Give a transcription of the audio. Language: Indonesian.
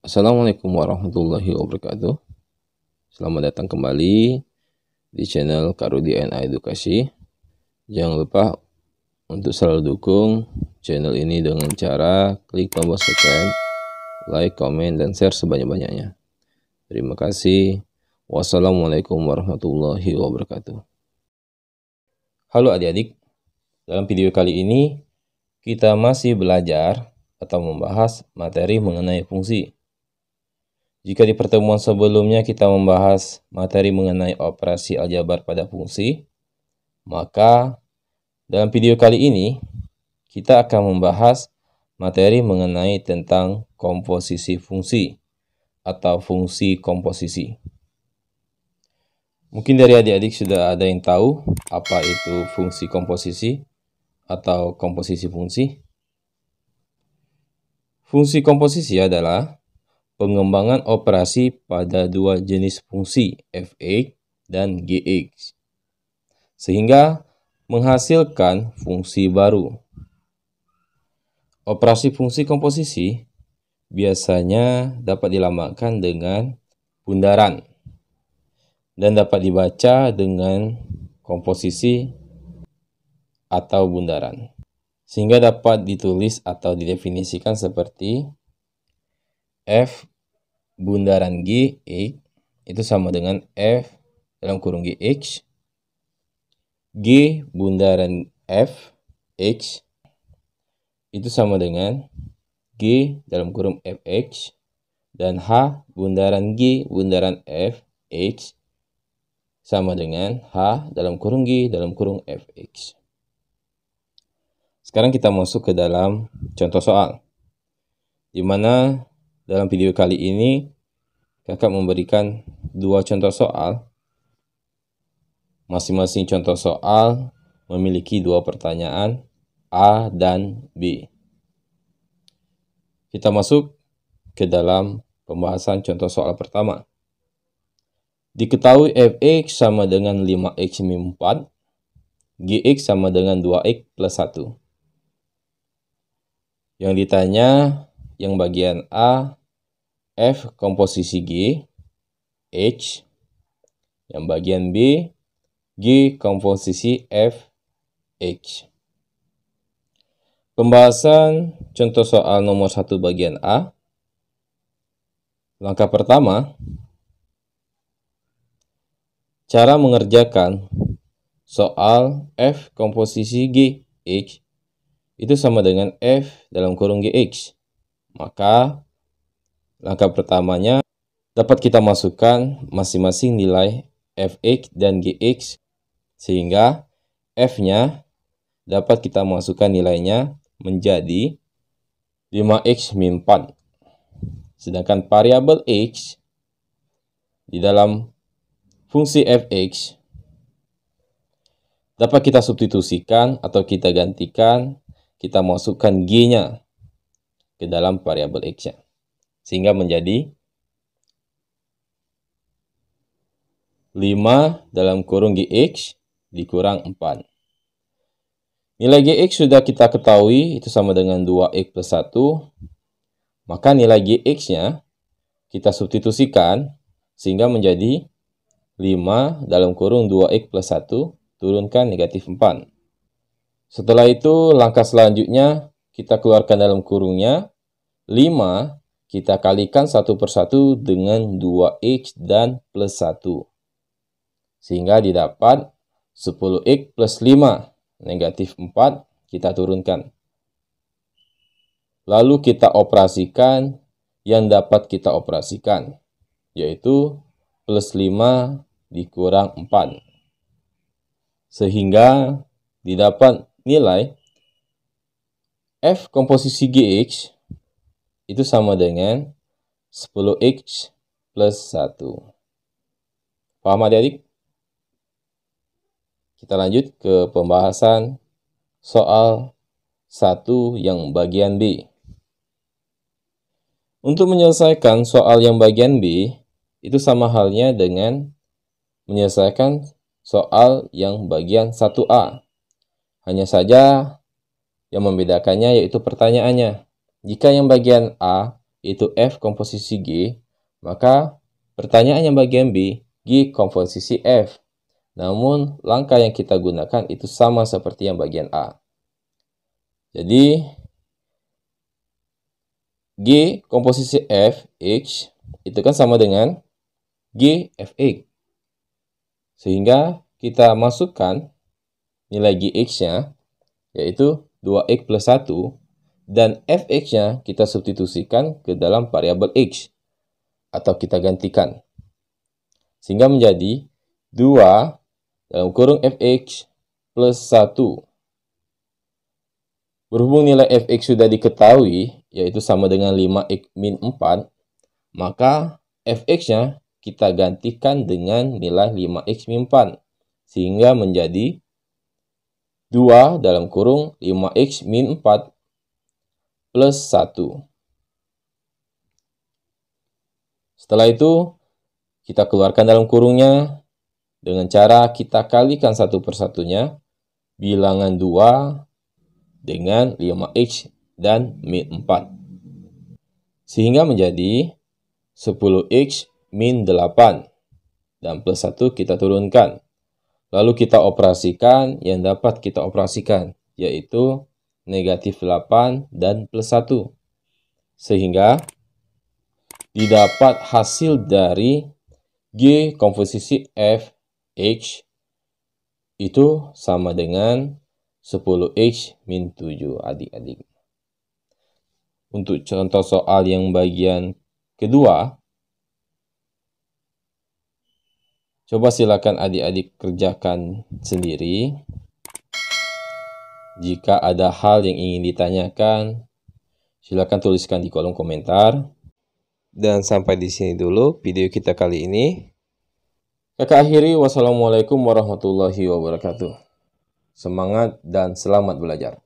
Assalamualaikum warahmatullahi wabarakatuh. Selamat datang kembali di channel Karudiana Edukasi. Jangan lupa untuk selalu dukung channel ini dengan cara klik tombol subscribe, like, komen, dan share sebanyak-banyaknya. Terima kasih. Wassalamualaikum warahmatullahi wabarakatuh. Halo adik-adik, dalam video kali ini kita masih belajar atau membahas materi mengenai fungsi. Jika di pertemuan sebelumnya kita membahas materi mengenai operasi aljabar pada fungsi, maka dalam video kali ini kita akan membahas materi mengenai tentang komposisi fungsi atau fungsi komposisi. Mungkin dari adik-adik sudah ada yang tahu apa itu fungsi komposisi atau komposisi fungsi. Fungsi komposisi adalah pengembangan operasi pada dua jenis fungsi f(x) dan gx, sehingga menghasilkan fungsi baru. Operasi fungsi komposisi biasanya dapat dilambangkan dengan bundaran dan dapat dibaca dengan komposisi atau bundaran, sehingga dapat ditulis atau didefinisikan seperti f bundaran Gx itu sama dengan F dalam kurung Gx, G bundaran Fx itu sama dengan G dalam kurung Fx, dan H bundaran G bundaran Fx sama dengan H dalam kurung G dalam kurung Fx. Sekarang kita masuk ke dalam contoh soal, di mana dalam video kali ini kakak memberikan dua contoh soal. Masing-masing contoh soal memiliki dua pertanyaan A dan B. Kita masuk ke dalam pembahasan contoh soal pertama. Diketahui fx sama dengan 5x min 4, gx sama dengan 2x plus 1. Yang ditanya yang bagian A, F komposisi G, H. Yang bagian B, G komposisi F, H. Pembahasan contoh soal nomor 1 bagian A. Langkah pertama, cara mengerjakan soal F komposisi G, H itu sama dengan F dalam kurung GX. Maka langkah pertamanya dapat kita masukkan masing-masing nilai fx dan gx, sehingga f-nya dapat kita masukkan nilainya menjadi 5x min 4. Sedangkan variabel x di dalam fungsi fx dapat kita substitusikan atau kita gantikan, kita masukkan g-nya ke dalam variabel x-nya, sehingga menjadi 5 dalam kurung gx dikurang 4. Nilai gx sudah kita ketahui itu sama dengan 2x plus 1. Maka nilai gx-nya kita substitusikan sehingga menjadi 5 dalam kurung 2x plus 1 turunkan negatif 4. Setelah itu langkah selanjutnya kita keluarkan dalam kurungnya 5, kita kalikan satu persatu dengan 2x dan plus 1. Sehingga didapat 10x plus 5, negatif 4, kita turunkan. Lalu kita operasikan yang dapat kita operasikan, yaitu plus 5 dikurang 4. Sehingga didapat nilai F komposisi GX itu sama dengan 10x plus 1. Paham adik-adik? Kita lanjut ke pembahasan soal 1 yang bagian B. Untuk menyelesaikan soal yang bagian B, itu sama halnya dengan menyelesaikan soal yang bagian 1A. Hanya saja yang membedakannya yaitu pertanyaannya. Jika yang bagian A yaitu F komposisi G, maka pertanyaan yang bagian B, G komposisi F. Namun, langkah yang kita gunakan itu sama seperti yang bagian A. Jadi, G komposisi F, H, itu kan sama dengan G, Fx. Sehingga kita masukkan nilai Gx-nya, yaitu 2x plus 1, dan Fx-nya kita substitusikan ke dalam variabel X, atau kita gantikan. Sehingga menjadi 2 dalam kurung Fx plus 1. Berhubung nilai Fx sudah diketahui, yaitu sama dengan 5x min 4, maka Fx-nya kita gantikan dengan nilai 5x min 4. Sehingga menjadi 2 dalam kurung 5x min 4 plus 1. Setelah itu, kita keluarkan dalam kurungnya dengan cara kita kalikan satu persatunya, bilangan 2 dengan 5x dan min 4. Sehingga menjadi 10x min 8. Dan plus 1 kita turunkan. Lalu kita operasikan yang dapat kita operasikan, yaitu negatif 8 dan plus 1. Sehingga didapat hasil dari G komposisi F, H, itu sama dengan 10x min 7, adik-adik. Untuk contoh soal yang bagian kedua, coba silakan adik-adik kerjakan sendiri. Jika ada hal yang ingin ditanyakan, silakan tuliskan di kolom komentar. Dan sampai di sini dulu video kita kali ini. Kakak akhiri, wassalamualaikum warahmatullahi wabarakatuh. Semangat dan selamat belajar.